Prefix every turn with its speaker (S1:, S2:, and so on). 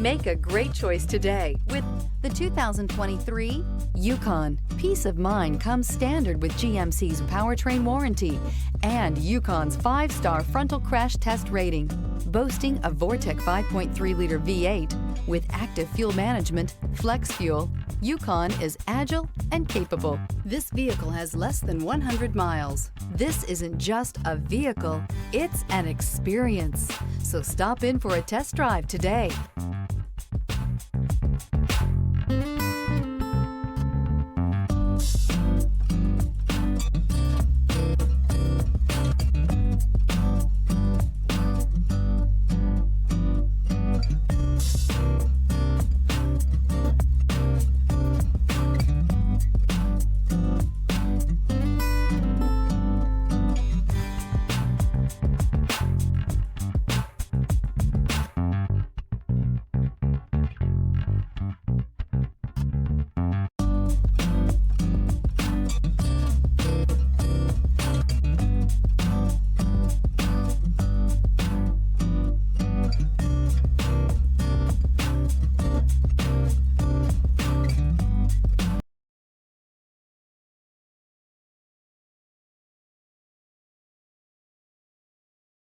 S1: Make a great choice today with the 2023 Yukon. Peace of mind comes standard with GMC's powertrain warranty and Yukon's 5-star frontal crash test rating. Boasting a Vortec 5.3-liter V8 with active fuel management, flex fuel, Yukon is agile and capable. This vehicle has less than 100 miles. This isn't just a vehicle, it's an experience. So stop in for a test drive today.